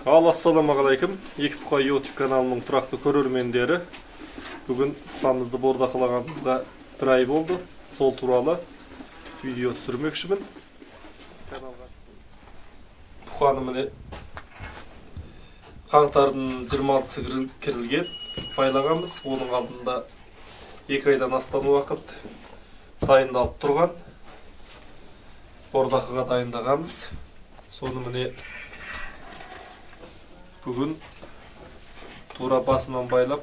Ассаламағалейкум. Екі Бұқа YouTube каналының тұрақты көрермендері. Бүгін бұқамызды бордақылағанымызға бір ай болды. Сол туралы видео түсірмекшімін. Бұқаны міне қаңтардың 26-сы кірілген байлағанбыз. Оның алдында 2 айдан астам уақыт дайындалып тұрған. Бордақыға дайындағанбыз. Соны міне бүгін тура басынан байлап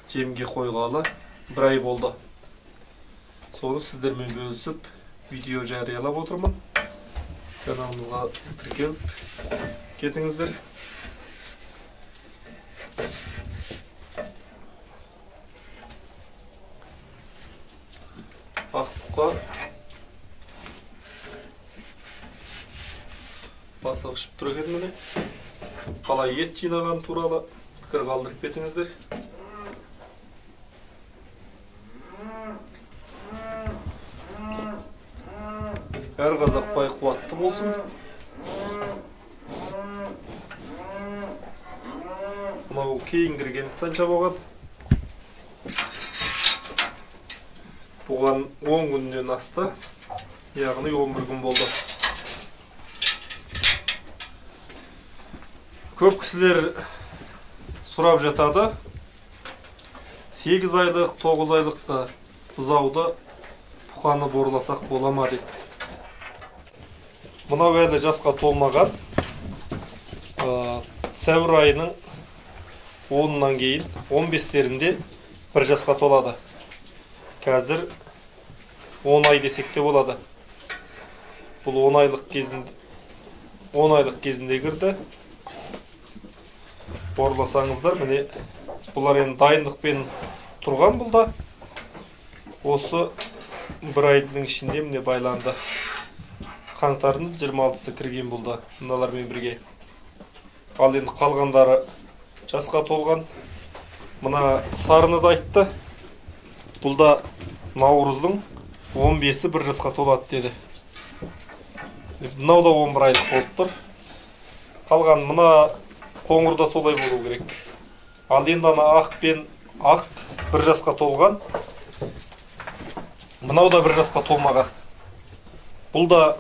жемге қойғалы бір ай болды. Соны сіздермен бөлісіп видео жариялап отырмын. Каналымызға тіркеліп кетіңіздер. Ақ бұқа басы қышып тұр екен міне. Қалай ет жинаған туралы пікір қалдырып кетіңіздер. Әр қазақ бай қуатты болсын. Мынау кейін кірген қанша болған? Бұған 10 күннен асты, яғни 11 күн болды. Көп кісілер сұрап жатады. 8 айлық, 9 айлыққа бұзауды бұқаны борласақ бола ма деп. Мынау әлі жасқа толмаған. Сәуір айының 10-нан кейін 15-терінде бір жасқа толады. Қазір 10 ай десек те болады. Бұл 10 айлық кезінде кірді. Борласаңыздар, міне бұлар енді дайындықпен тұрған бұлда. Осы бір айдың ішінде міне байланды. Қаңтардың 26-сы кірген бұлда, мыналармен бірге. Ал енді қалғандары жасқа толған. Мына сарыны да айтты. Бұлда наурыздың 15-і бір жасқа толады деді. Мынау да 11 айлық болып тұр. Қалған мына қоңырда солай болу керек. Ал енді ана ақ пен ақ бір жасқа толған. Мынау да бір жасқа толмаған. Бұл да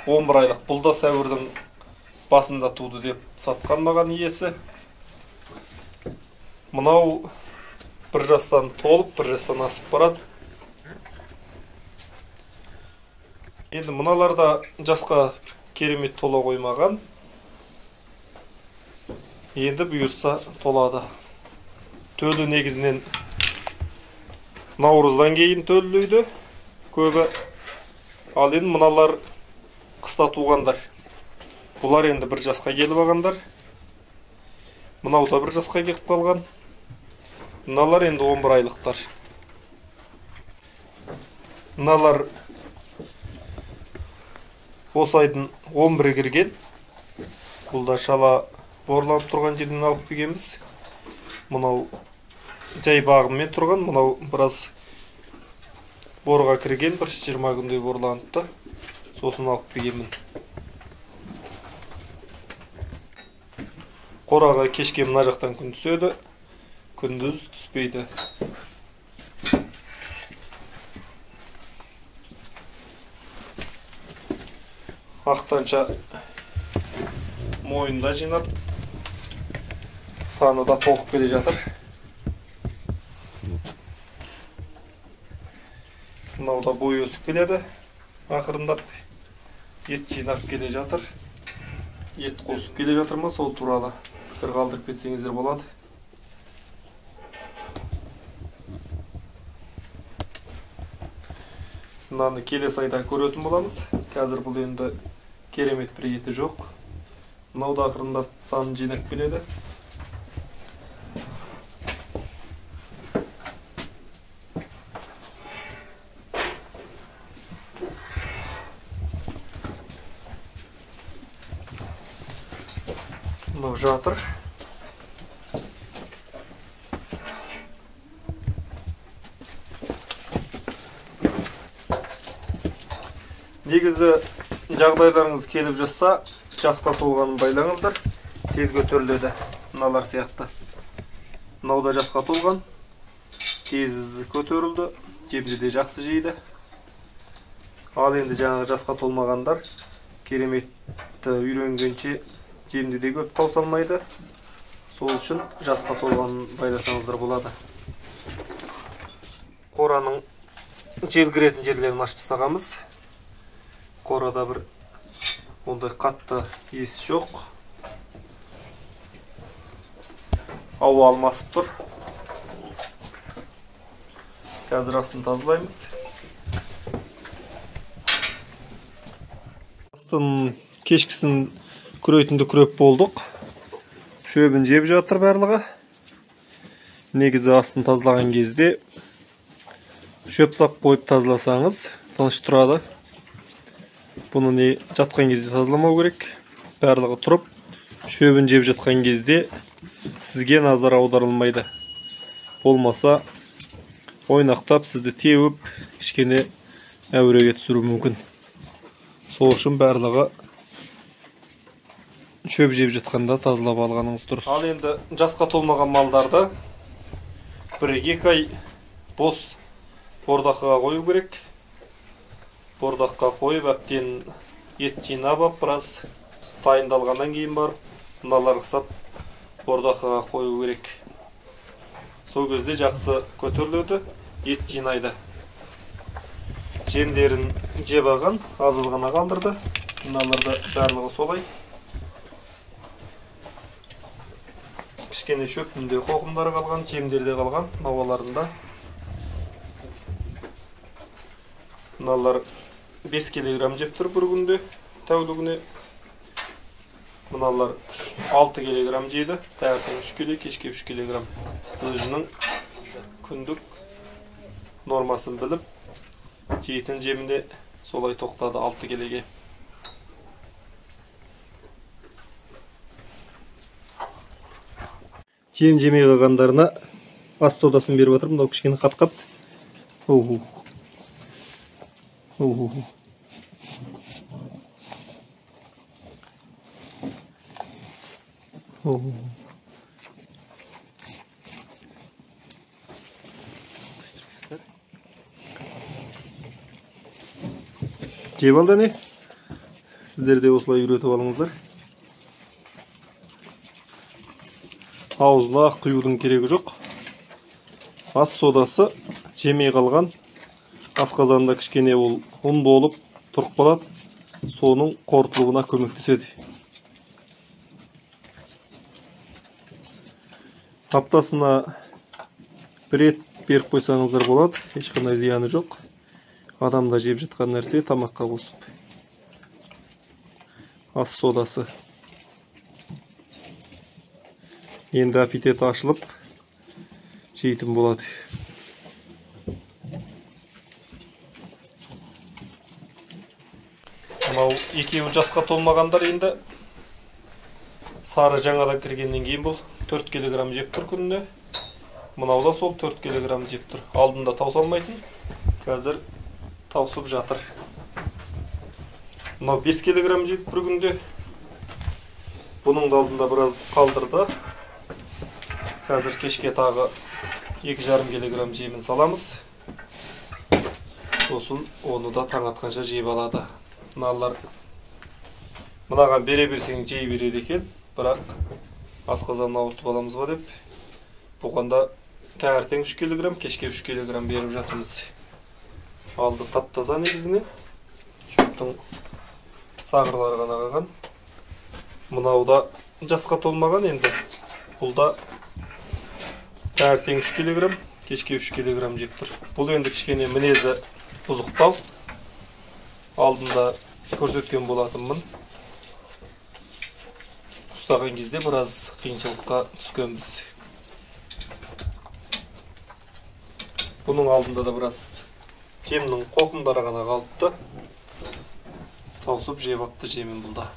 11 айлық. Бұл да сәуірдің басында туды деп сатқан маған иесі. Мынау бір жастан толып, бір жастан асып барады. Енді мыналар да жасқа керемет тола қоймаған. Енді бұйырса толады. Төлі негізінен наурыздан кейін төлілейді көбі. Ал енді мыналар қыста туғандар. Бұлар енді бір жасқа келіп алғандар. Мынау да бір жасқа келіп қалған. Мыналар енді 11 айлықтар. Мыналар осы айдың 11-і кірген. Бұл да шала борланып тұрған жерден алып келгенбіз. Мынау жай бағыммен тұрған, мынау біраз борға кірген, бір 20 күндей борланыпты. Сосын алып келгенмін. Қораға кешке мына жақтан күн түседі, күндіз түспейді. Ақтанша мойында жинап, саны да толып келе жатыр. Мынау да бой өсіп келеді. Ақырындап ет жинап келе жатыр. Ет қосып келе жатыр ма, сол туралы пікір қалдырып кетсеңіздер болады. Мынаны келесі айда көретін боламыз. Қазір бұл енді керемет бір еті жоқ. Мынау да ақырындап санын жинап келеді. Мынау жатыр. Негізі жағдайларыңыз келіп жатса, жасқа толғанын байлаңыздар. Тез көтеріледі. Мыналар сияқты. Мынау да жасқа толған. Тез көтерілді. Жемді де жақсы жейді. Ал енді жаңағы жасқа толмағандар кереметті үйренгенше жемді де көп таусалмайды. Сол үшін жасқа толғанын байласаңыздар болады. Қораның жел кіретін жерлерін ашып тастағанбыз. Қорада бір ондай қатты иіс жоқ. Ауа алмасып тұр. Қазір астын тазалаймыз. Кешкісін күрейтінді күреп болдық. Шөбін жеп жатыр барлығы. Негізі астын тазалаған кезде шөп сап қойып тазаласаңыз тыныш тұрады. Бұны не жатқан кезде тазаламау керек. Барлығы тұрып, шөбін жеп жатқан кезде сізге назар аударылмайды. Болмаса ойнақтап сізді теуіп, кішкене әуреге түсіру мүмкін. Сол үшін барлығы шөп жеп жатқанда тазалап алғаныңыз дұрыс. Ал енді жасқа толмаған малдарды 1-2 ай бос бордаққа қою керек. Бордаққа қойып, әптен ет жинап, біраз дайындалғаннан кейін барып, мыналар қысап бордаққа қою керек. Сол кезде жақсы көтеріледі, ет жинайды. Жемдерін жеп алған, аз ғана қалдырды. Мыналарда барлығы солай. Кішкене шөптінде қоқымдары қалған, жемдерде қалған, наваларында. Мыналар 5 килограмм жеп тұр бір күнде, тәулігіне. Мыналар 6 килограмм жейді, таңертең 3 кило, кешке 3 килограмм. Өзінің күндік нормасын біліп, жейтін жемінде солай тоқтады 6 килоге. Жем жемей қалғандарына ас содасын беріп отырмын. Мынау кішкене қатқапты. Жеп алды не? Сіздер де осылай үйретіп алыңыздар. Аузына құюдың керегі жоқ. Ас содасы жемей қалған асқазанда кішкене ол ұн болып тұрып қалады. Соның қорытылуына көмектеседі. Аптасына бір рет беріп қойсаңыздар болады. Ешқандай зияны жоқ. Адамда жеп жатқан нәрсе тамаққа қосып. Ас содасы. Енді аппетит ашылып жейтін болады. Мынау екеуі жасқа толмағандар енді сары жаңадан кіргеннен кейін бұл 4 килограмм жеп тұр күніне. Мынау да сол 4 килограмм жеп тұр. Алдында таусалмайтын, қазір таусып жатыр. Мынау 5 килограмм жеп бір күнде. Бұның алдында біраз қалдырды. Қазір кешке тағы 2,5 килограмм жемін саламыз. Сосын оны да таң атқанша жеп алады. Мынаған бере берсең жей береді екен, бірақ асқазанын ауыртып аламыз ба деп. Бұғанда таңертең 3 килограмм, кешке 3 килограмм беріп жатырмыз. Алды тап-таза негізіне. Шөптің сағырлары ғана қалған. Мынау да жасқа толмаған енді. Бұл да таңертең 3 килограмм, кешке 3 килограмм жеп тұр. Бұл енді кішкене мінезі бұзықтау. Алдында көрсеткен болатынмын. Ұстаған кезде біраз қиыншылыққа түскенбіз. Бұның алдында да біраз жемнің қоқымдары ғана қалыпты. Таусып жеп апты жемін бұлда.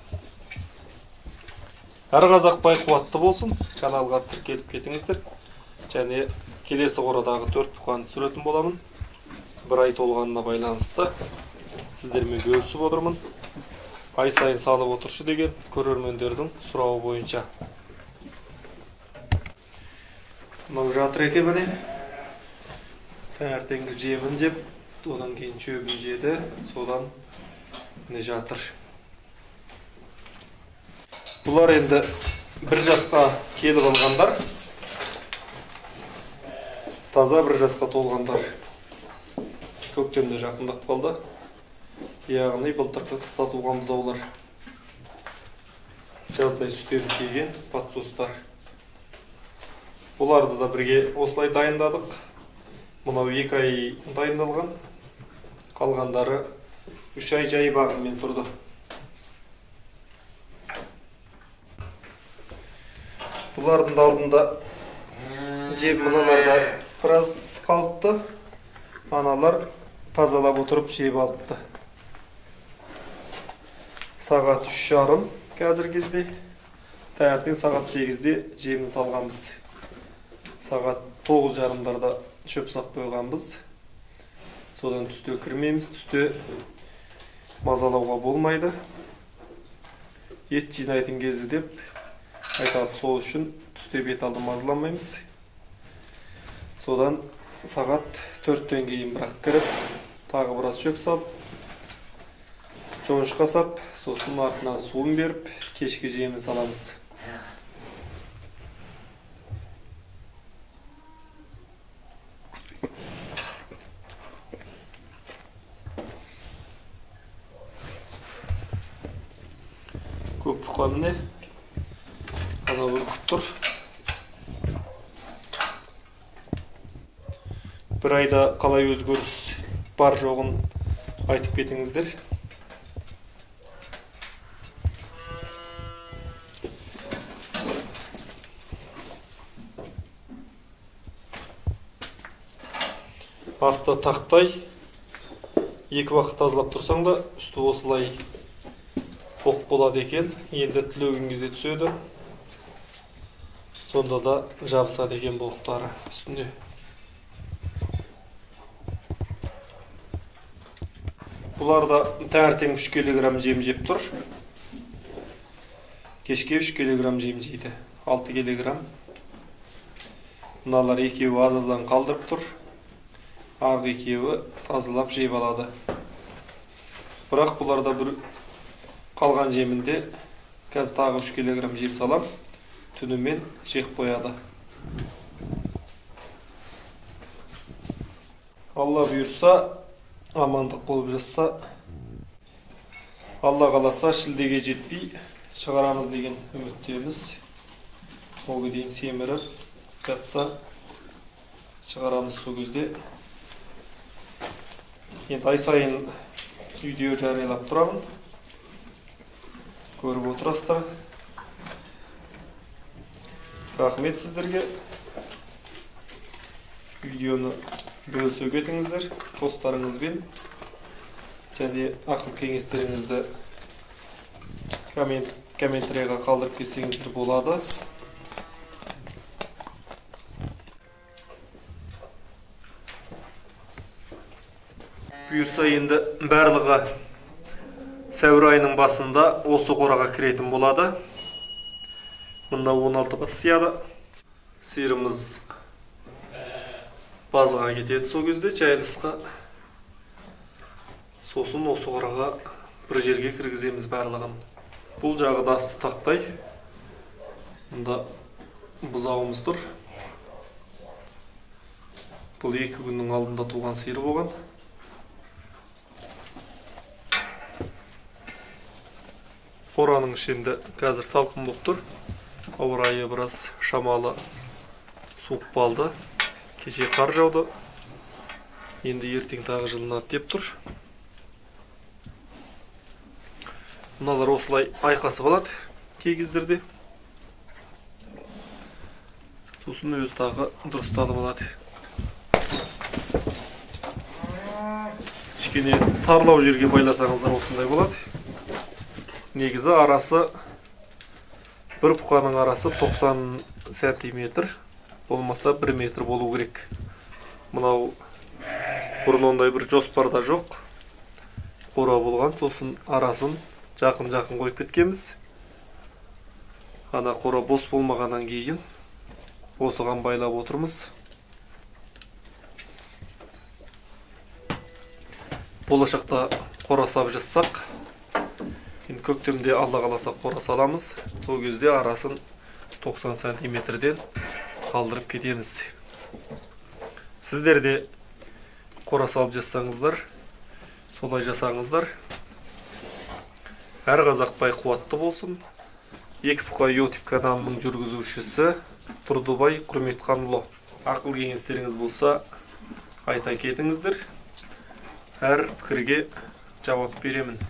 Әр қазақ бай қуатты болсын. Каналға тіркеліп кетіңіздер. Және келесі қорадағы 4 бұқаны түсіретін боламын. Бір ай толғанына байланысты сіздермен бөлісіп отырмын. ай сайын салып отыршы деген көрермендердің сұрауы бойынша. Мынау жатыр екен міне. Таңертеңгі жемін жеп, одан кейін шөбін жеді, содан міне жатыр. Бұлар енді 1 жасқа келіп алғандар. Таза 1 жасқа толғандар. Көктемде жақындап қалды. Яғни былтырғы қыста туған бұзаулар. Жаздай сүттерін киген подсостар. Бұларды да бірге осылай дайындадық. Мынау 2 ай дайындалған. Қалғандары 3 ай жай бағыммен тұрды. Бұлардың алдында жеп мыналарда біраз қалыпты. Аналар тазалап отырып жеп алыпты. Сағат 3:30 қазір кезде. Таңертең сағат 8-де жемін салғанбыз. Сағат 9:30-дарда шөп сақ қойғанбыз. Содан түсте кірмейміз. Түсте мазалауға болмайды. Ет жинайтын кезі деп айтады, сол үшін түсте бет алды мазаламаймыз. Содан сағат 4-тен кейін бірақ кіріп, тағы біраз шөп салып, жоңышқа сап, сосын артынан суын беріп, кешкі жемін саламыз. Көп бұқанне ана үркіп тұр. 1 айда қалай өзгеріс бар жоғын айтып кетіңіздер. Асты тақтай 2 уақыт тазалап тұрсаң да, үсті осылай тоқ болады екен. Енді тілеуін кезде түседі. Сонда да жабысады екен боқтары үстіне. Бұларда таңертең 3 кг жем жеп тұр. Кешке 3 кг жем жейді. 6 кг. Мыналар екеуі аз-аздан қалдырып тұр. Арғы екеуі тазалап жеп алады. Бірақ бұларда бір қалған жемінде қазір тағы 3 кг жем салам. Түнімен жеп қояды. Алла бұйырса, амандық болып жатса, Алла қаласа шілдеге жетпей шығарамыз деген үміттеміз. Оғы дейін семіріп жатса шығарамыз сол кезде. Енді ай сайын видео жариялап тұрамын. Көріп отырасыздар. Рахмет сіздерге. Видеоны бөлісе кетіңіздер достарыңызбен. Және ақыл кеңестеріңізді комментарийға қалдырып кетсеңіздер болады. Бұйырса енді барлығы сәуір айының басында осы қораға кіретін болады. Мұнда 16 бас сияды. Сиырымыз базыға кетеді сол кезде жайылысқа. Сосын осы қораға бір жерге кіргіземіз барлығын. Бұл жағы да асты тақтай. Мұнда бұзауымыз тұр. Бұл 2 күннің алдында туған сиыр болған. Қораның ішінде қазір салқын болып тұр. Ауа райы біраз шамалы суық қалды. Кеше қар жауды. Енді ертең тағы жылынады деп тұр. Мыналар осылай айқасып алады кей кездерде. Сосын өзі тағы дұрысталып алады. Кішкене тарлау жерге байласаңыздар осындай болады. Негізі арасы, бір бұқаның арасы 90 сантиметр, болмаса 1 метр болу керек. Мынау бұрын ондай бір жоспарда жоқ. Қора болған, сосын арасын жақын қойып кеткенбіз. Ана қора бос болмағаннан кейін осыған байлап отырмыз. Болашақта қора сап жассақ, енді көктемде Алла қаласа қора саламыз. Сол кезде арасын 90 сантиметрден қалдырып кетеміз. Сіздер де қора салып жассаңыздар, солай жасаңыздар. Әр қазақ бай қуатты болсын. Екі Бұқа YouTube каналының жүргізушісі Тұрдыбай Құрметханұлы. Ақыл кеңестеріңіз болса, айта кетіңіздер. Әр пікірге жауап беремін.